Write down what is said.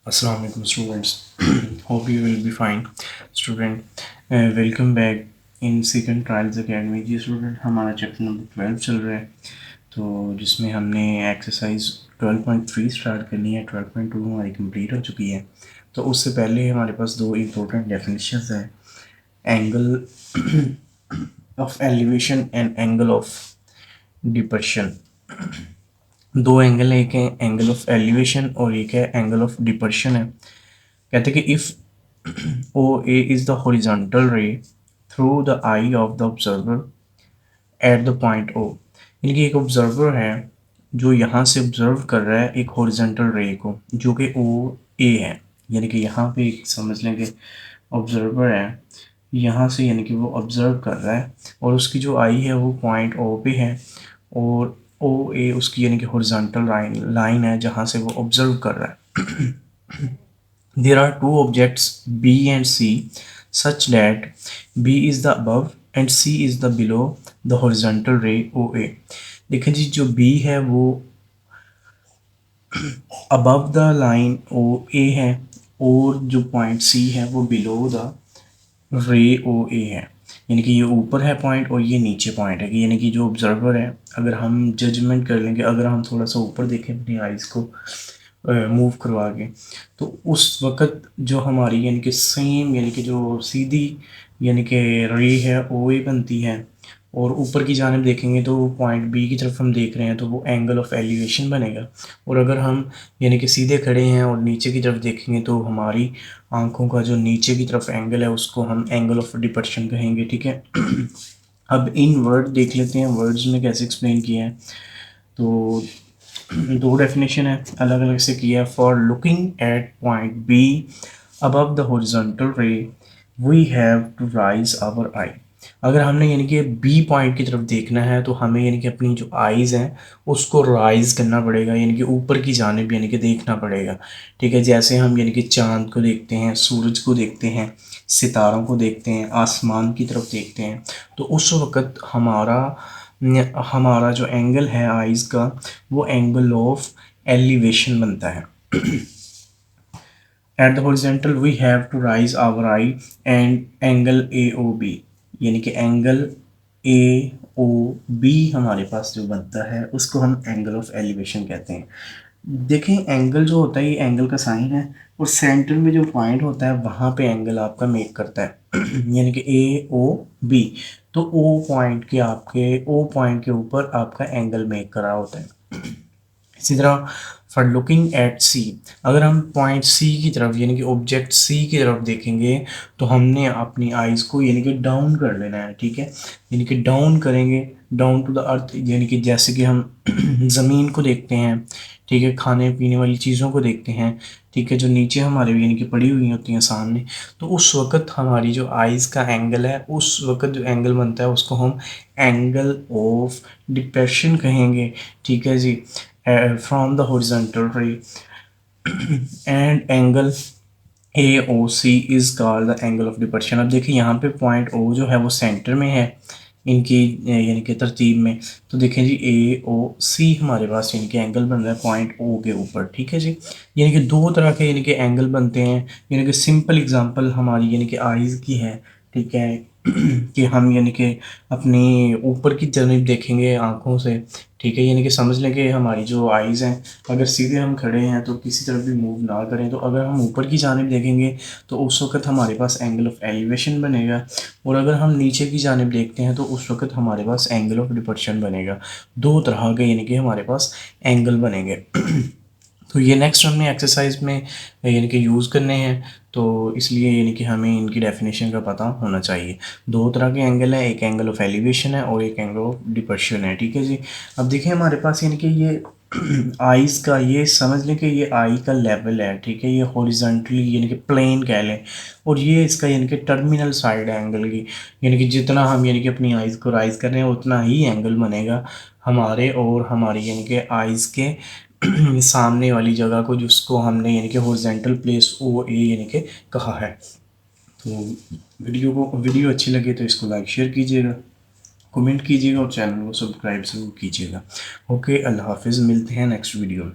Assalamu alaikum students. Hope you will be fine. Student, welcome back in second trials academy. जी student, हमारा chapter number 12 चल रहा है, तो जिसमें हमने एक्सरसाइज 12.3 स्टार्ट करनी है। 12.2 हमारी कंप्लीट हो चुकी है। तो उससे पहले हमारे पास दो इम्पोर्टेंट डेफिनेशंस हैं, angle of elevation and angle of depression. दो एंगल है, एक है एंगल ऑफ एलिवेशन और एक है एंगल ऑफ डिप्रेशन है। कहते हैं कि if O A is the horizontal ray through the eye of the observer at the point O, यानी कि एक ऑब्जर्वर है जो यहाँ से ऑब्जर्व कर रहा है एक हॉरिजॉन्टल रे को, जो कि ओ ए है। यानी कि यहाँ पे एक समझ लें कि ऑब्जर्वर है यहाँ से, यानी कि वो ऑब्जर्व कर रहा है और उसकी जो आई है वो पॉइंट ओ पे है और ओ ए उसकी यानी कि हॉरिजॉन्टल लाइन है जहाँ से वो ऑब्जर्व कर रहा है। There are two objects B and C such that B is the above and C is the below the horizontal ray OA। देखें जी, जो B है वो above the line OA है और जो पॉइंट C है वो below the ray OA है। यानी कि ये ऊपर है पॉइंट और ये नीचे पॉइंट है। यानी कि जो ऑब्जर्वर है, अगर हम जजमेंट कर लेंगे, अगर हम थोड़ा सा ऊपर देखें अपनी आइज़ को मूव करवा के, तो उस वक़्त जो हमारी यानी कि सेम यानी कि जो सीधी यानी कि रे है ओ ए बनती है और ऊपर की जानिब देखेंगे तो पॉइंट बी की तरफ हम देख रहे हैं तो वो एंगल ऑफ एलिवेशन बनेगा। और अगर हम यानी कि सीधे खड़े हैं और नीचे की तरफ देखेंगे तो हमारी आंखों का जो नीचे की तरफ एंगल है उसको हम एंगल ऑफ डिप्रेशन कहेंगे। ठीक है। अब इन वर्ड देख लेते हैं, वर्ड्स में कैसे एक्सप्लेन किया है। तो दो डेफिनेशन है, अलग अलग से किया है। For looking at point B above the horizontal ray we have to raise our eye. अगर हमने यानी कि बी पॉइंट की तरफ देखना है तो हमें यानी कि अपनी जो आइज़ हैं उसको राइज करना पड़ेगा, यानी कि ऊपर की जानिब यानी कि देखना पड़ेगा। ठीक है। जैसे हम यानी कि चांद को देखते हैं, सूरज को देखते हैं, सितारों को देखते हैं, आसमान की तरफ देखते हैं, तो उस वक़्त हमारा जो एंगल है आइज़ का वो एंगल ऑफ एलिवेशन बनता है। At the horizontal we have to raise our eye and angle A O B, यानी कि एंगल ए ओ बी हमारे पास जो बनता है उसको हम एंगल ऑफ एलिवेशन कहते हैं। देखें, एंगल जो होता है ये एंगल का साइन है और सेंटर में जो पॉइंट होता है वहाँ पे एंगल आपका मेक करता है। यानी कि ए ओ बी, तो ओ पॉइंट के ऊपर आपका एंगल मेक करा होता है। इसी तरह फॉर लुकिंग एट सी, अगर हम पॉइंट सी की तरफ यानी कि ऑब्जेक्ट सी की तरफ देखेंगे तो हमने अपनी आइज़ को यानी कि डाउन कर लेना है। ठीक है। यानी कि डाउन करेंगे, डाउन टू द अर्थ, यानी कि जैसे कि हम ज़मीन को देखते हैं, ठीक है, खाने पीने वाली चीज़ों को देखते हैं, ठीक है, जो नीचे हमारे यानी कि पड़ी हुई होती हैं सामने, तो उस वक़्त हमारी जो आइज़ का एंगल है, उस वक़्त जो एंगल बनता है उसको हम एंगल ऑफ डिप्रेशन कहेंगे। ठीक है जी। from the horizontal ray and angle AOC is called the angle of depression। अब देखिए यहाँ पे पॉइंट O जो है वो सेंटर में है इनकी यानी कि तरतीब में, तो देखें जी AOC हमारे पास यानी कि एंगल बन रहा है पॉइंट O के ऊपर। ठीक है जी। यानी कि दो तरह के यानी कि एंगल बनते हैं। यानी कि सिंपल एग्जांपल हमारी यानी कि आइज़ की है। ठीक है। कि हम यानी कि अपनी ऊपर की जानिब देखेंगे आँखों से, ठीक है, यानी कि समझ लें कि हमारी जो आइज़ हैं अगर सीधे हम खड़े हैं तो किसी तरफ भी मूव ना करें, तो अगर हम ऊपर की जानिब देखेंगे तो उस वक़्त हमारे पास एंगल ऑफ एलिवेशन बनेगा और अगर हम नीचे की जानिब देखते हैं तो उस वक़्त हमारे पास एंगल ऑफ डिप्रेशन बनेगा। दो तरह के यानी कि हमारे पास एंगल बनेंगे। तो ये नेक्स्ट हमने एक्सरसाइज में यानी कि यूज़ करने हैं, तो इसलिए यानी कि हमें इनकी डेफिनेशन का पता होना चाहिए। दो तरह के एंगल हैं, एक एंगल ऑफ एलिवेशन है और एक एंगल ऑफ डिप्रेशन है। ठीक है जी। अब देखिए हमारे पास यानी कि ये आइज़ का, ये समझ लें कि ये आई का लेवल है। ठीक है। ये हॉरिजॉन्टली यानी कि प्लेन कह लें और ये इसका यानी कि टर्मिनल साइड है एंगल की, यानी कि जितना हम यानी कि अपनी आइज़ को राइज कर रहे हैं उतना ही एंगल बनेगा हमारे और हमारी यानी कि आइज़ के सामने वाली जगह को, जिसको हमने यानी कि हॉरिजॉन्टल प्लेस ओ ए यानी कि कहा है। तो वीडियो अच्छी लगे तो इसको लाइक शेयर कीजिएगा, कमेंट कीजिएगा और चैनल को सब्सक्राइब ज़रूर कीजिएगा। ओके, अल्लाह हाफिज़, मिलते हैं नेक्स्ट वीडियो में।